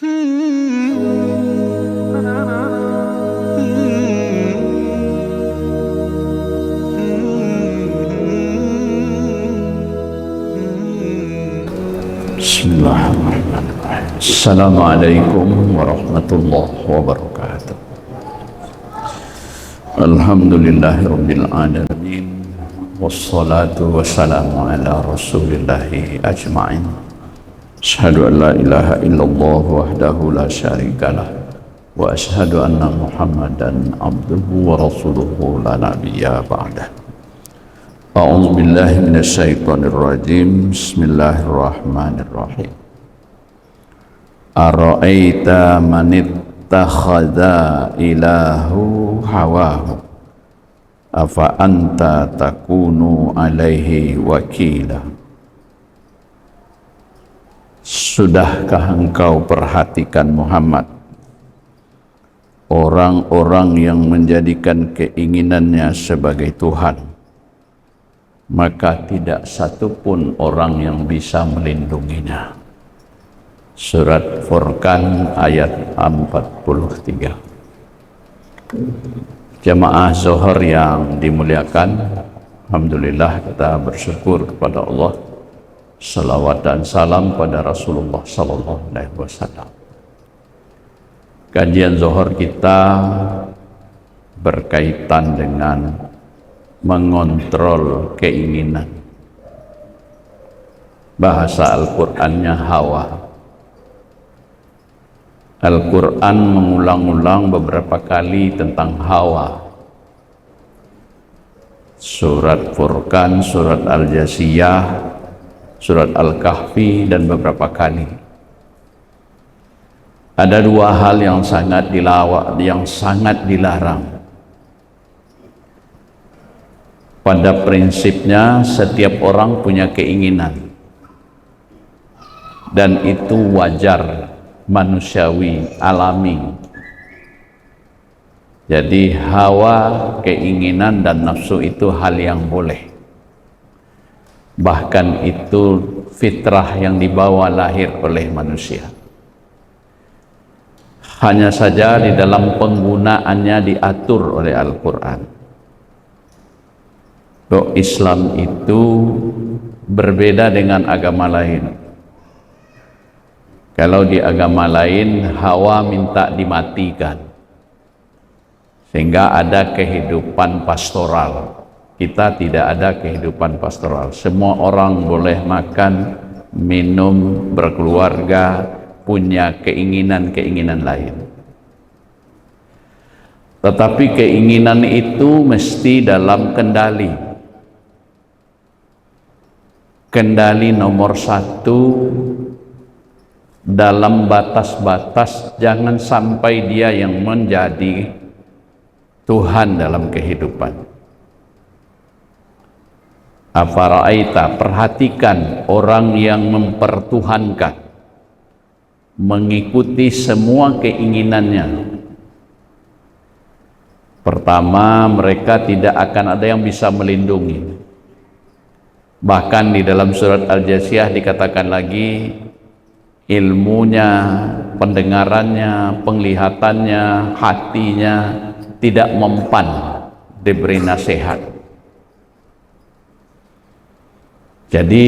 Bismillahirrahmanirrahim. Assalamualaikum warahmatullahi wabarakatuh. Alhamdulillahirabbil alamin. Wassalatu wassalamu ala rasulillahi ajma'in. Asyhadu an la ilaha illallah wahdahu la syarikalah wa asyhadu anna Muhammadan abduhu wa rasuluhu la nabiyya ba'dah. A'udzu billahi minasyaitonir rajim. Bismillahirrahmanirrahim. Ara'aita man ittakhadha ilahu hawahu afa anta takunu alaihi wakila. Sudahkah engkau perhatikan Muhammad orang-orang yang menjadikan keinginannya sebagai Tuhan, maka tidak satupun orang yang bisa melindunginya. Surat Furqan ayat 43. Jamaah Zuhur yang dimuliakan, alhamdulillah kita bersyukur kepada Allah. Salawat dan salam pada Rasulullah sallallahu alaihi wasallam. Kajian Zuhur kita berkaitan dengan mengontrol keinginan. Bahasa Al-Qur'annya hawa. Al-Qur'an mengulang-ulang beberapa kali tentang hawa. Surat Furqan, surat Al-Jasiyah, surat Al-Kahfi, dan beberapa kali. Ada dua hal yang sangat dilarang. Pada prinsipnya setiap orang punya keinginan, dan itu wajar, manusiawi, alami. Jadi hawa, keinginan dan nafsu itu hal yang boleh, bahkan itu fitrah yang dibawa lahir oleh manusia. Hanya saja di dalam penggunaannya diatur oleh Al-Quran. Islam itu berbeda dengan agama lain. Kalau di agama lain hawa minta dimatikan sehingga ada kehidupan pastoral. Kita tidak ada kehidupan pastoral. Semua orang boleh makan, minum, berkeluarga, punya keinginan-keinginan lain. Tetapi keinginan itu mesti dalam kendali. Kendali nomor satu, dalam batas-batas, jangan sampai dia yang menjadi Tuhan dalam kehidupan. Afara'aita, perhatikan orang yang mempertuhankan, mengikuti semua keinginannya. Pertama, mereka tidak akan ada yang bisa melindungi. Bahkan di dalam surat Al-Jasiyah dikatakan lagi, ilmunya, pendengarannya, penglihatannya, hatinya tidak mempan diberi nasihat. Jadi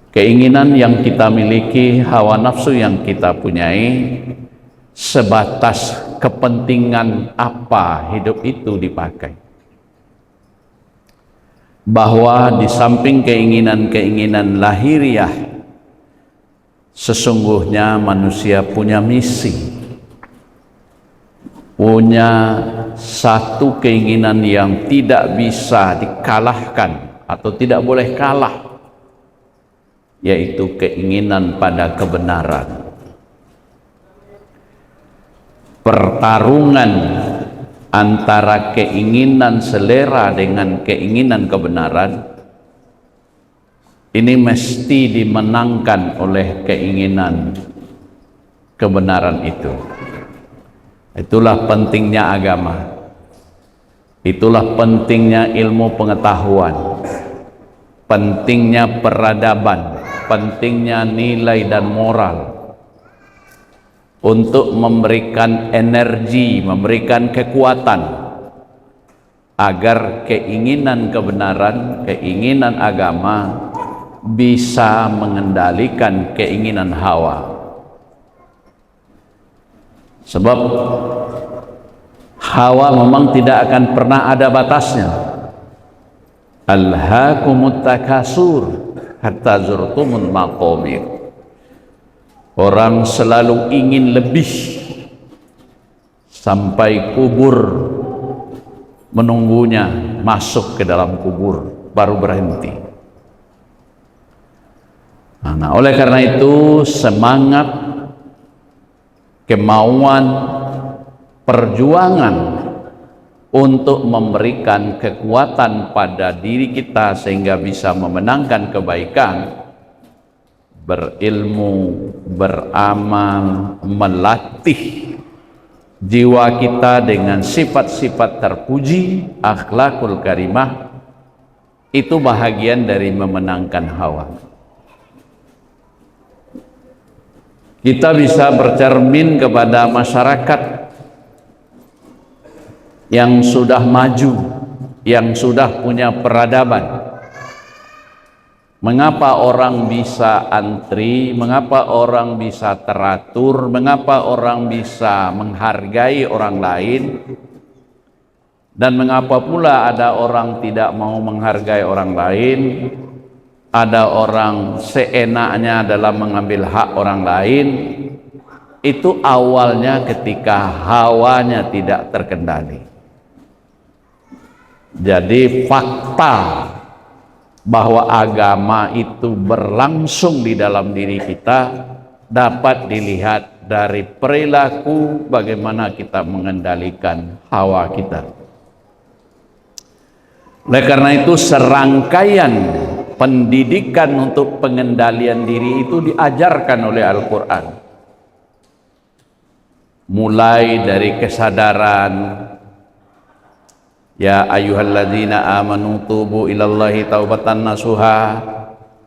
keinginan yang kita miliki, hawa nafsu yang kita punyai, sebatas kepentingan apa hidup itu dipakai. Bahwa di samping keinginan-keinginan lahiriah, sesungguhnya manusia punya misi, punya satu keinginan yang tidak bisa dikalahkan atau tidak boleh kalah, yaitu keinginan pada kebenaran. Pertarungan antara keinginan selera dengan keinginan kebenaran ini mesti dimenangkan oleh keinginan kebenaran itu. Itulah pentingnya agama, itulah pentingnya ilmu pengetahuan, pentingnya peradaban, pentingnya nilai dan moral. untuk memberikan energi, memberikan kekuatan agar keinginan kebenaran, keinginan agama bisa mengendalikan keinginan hawa. Sebab hawa memang tidak akan pernah ada batasnya. Alhaakumut takasur hatta zurtumul maqabir. Orang selalu ingin lebih sampai kubur menunggunya, masuk ke dalam kubur baru berhenti. Nah, oleh karena itu semangat, kemauan, perjuangan untuk memberikan kekuatan pada diri kita sehingga bisa memenangkan kebaikan, berilmu, beramal, melatih jiwa kita dengan sifat-sifat terpuji, akhlakul karimah, itu bahagian dari memenangkan hawa. Kita bisa bercermin kepada masyarakat yang sudah maju, yang sudah punya peradaban. Mengapa orang bisa antri, mengapa orang bisa teratur, mengapa orang bisa menghargai orang lain, dan mengapa pula ada orang tidak mau menghargai orang lain, ada orang seenaknya dalam mengambil hak orang lain. Itu awalnya ketika hawanya tidak terkendali. Jadi fakta bahwa agama itu berlangsung di dalam diri kita dapat dilihat dari perilaku, bagaimana kita mengendalikan hawa kita. Oleh karena itu serangkaian pendidikan untuk pengendalian diri itu diajarkan oleh Al-Quran. Mulai dari kesadaran, ya ayyuhalladzina amanu tubu ilallahi taubatan nasuha.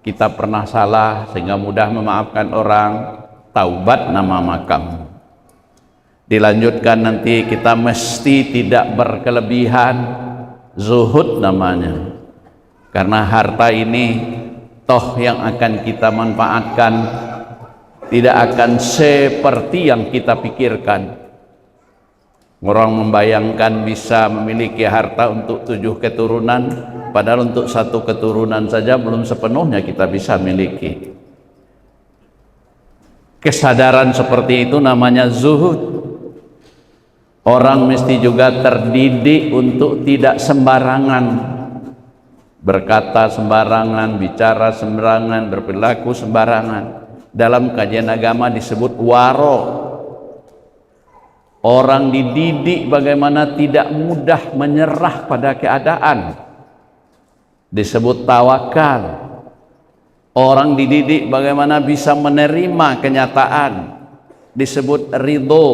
Kita pernah salah sehingga mudah memaafkan orang, taubat nama makam. Dilanjutkan nanti kita mesti tidak berkelebihan, zuhud namanya. Karena harta ini toh yang akan kita manfaatkan tidak akan seperti yang kita pikirkan. Orang membayangkan bisa memiliki harta untuk 7 keturunan, padahal untuk 1 keturunan saja belum sepenuhnya kita bisa miliki. Kesadaran seperti itu namanya zuhud. Orang mesti juga terdidik untuk tidak sembarangan berkata sembarangan, bicara sembarangan, berperilaku sembarangan. Dalam kajian agama disebut waro. Orang dididik bagaimana tidak mudah menyerah pada keadaan, disebut tawakal. Orang dididik bagaimana bisa menerima kenyataan, disebut ridho.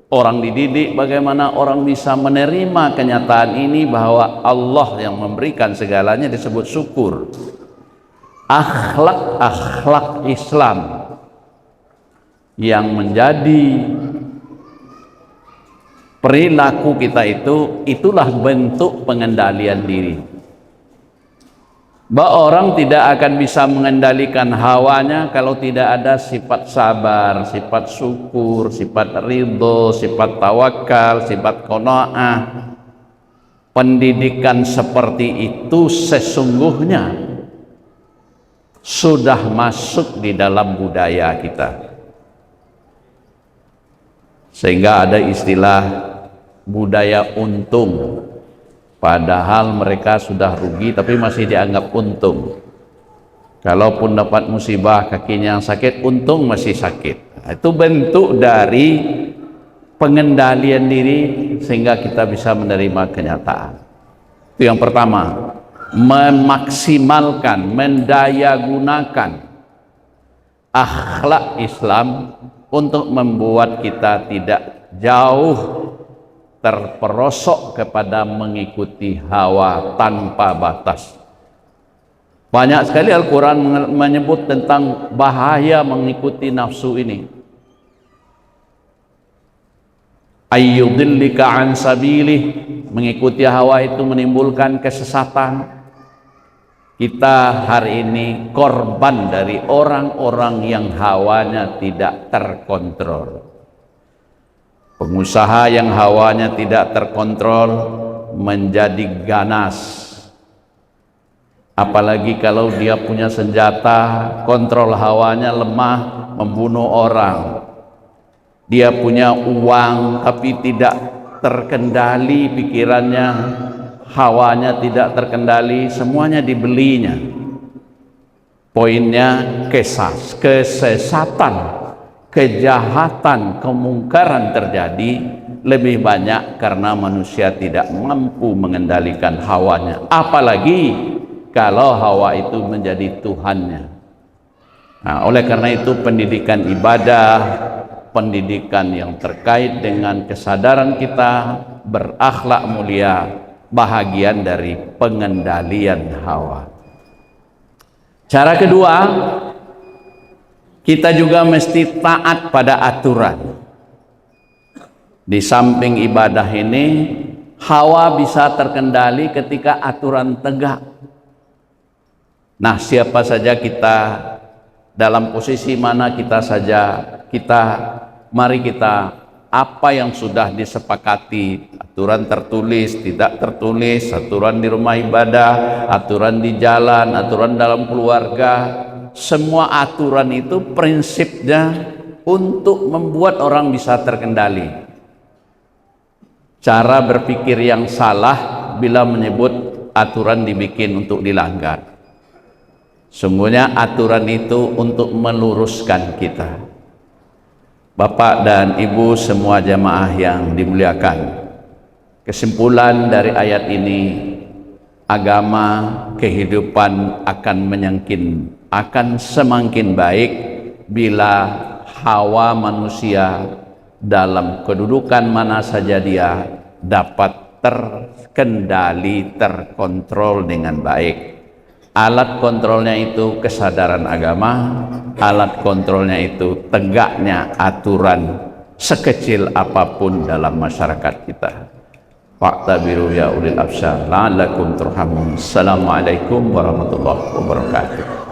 Orang dididik bagaimana orang bisa menerima kenyataan ini bahwa Allah yang memberikan segalanya, disebut syukur. Akhlak Islam yang menjadi perilaku kita itulah bentuk pengendalian diri. Bahwa orang tidak akan bisa mengendalikan hawanya kalau tidak ada sifat sabar, sifat syukur, sifat ridho, sifat tawakal, sifat qanaah. Pendidikan seperti itu sesungguhnya sudah masuk di dalam budaya kita. Sehingga ada istilah budaya untung. Padahal mereka sudah rugi tapi masih dianggap untung. Kalaupun dapat musibah kakinya yang sakit, untung masih sakit. Itu bentuk dari pengendalian diri sehingga kita bisa menerima kenyataan. Itu yang pertama, memaksimalkan, mendayagunakan akhlak Islam untuk membuat kita tidak jauh terperosok kepada mengikuti hawa tanpa batas. Banyak sekali Al-Quran menyebut tentang bahaya mengikuti nafsu ini. ayyudillika an sabilih, mengikuti hawa itu menimbulkan kesesatan. Kita hari ini korban dari orang-orang yang hawanya tidak terkontrol. Pengusaha yang hawanya tidak terkontrol menjadi ganas. Apalagi kalau dia punya senjata, kontrol hawanya lemah, membunuh orang. Dia punya uang tapi tidak terkendali pikirannya, hawanya tidak terkendali, semuanya dibelinya. Poinnya kesesatan, kejahatan, kemungkaran terjadi lebih banyak karena manusia tidak mampu mengendalikan hawanya, apalagi kalau hawa itu menjadi Tuhannya. Nah, oleh karena itu pendidikan ibadah, pendidikan yang terkait dengan kesadaran kita berakhlak mulia, bahagian dari pengendalian hawa. Cara kedua, kita juga mesti taat pada aturan. Di samping ibadah ini, hawa bisa terkendali ketika aturan tegak. Nah, siapa saja kita, dalam posisi mana kita saja, mari kita apa yang sudah disepakati, aturan tertulis, tidak tertulis, aturan di rumah ibadah, aturan di jalan, aturan dalam keluarga, semua aturan itu prinsipnya untuk membuat orang bisa terkendali. Cara berpikir yang salah bila menyebut aturan dibikin untuk dilanggar. Semuanya aturan itu untuk meluruskan kita. Bapak dan Ibu semua jamaah yang dimuliakan, kesimpulan dari ayat ini, agama, kehidupan akan semakin baik bila hawa manusia dalam kedudukan mana saja dia dapat terkendali, terkontrol dengan baik. Alat kontrolnya itu kesadaran agama, alat kontrolnya itu tegaknya aturan sekecil apapun dalam masyarakat kita. Fa'tabiru ya ulil absar la'allakum turhamun. Assalamualaikum warahmatullahi wabarakatuh.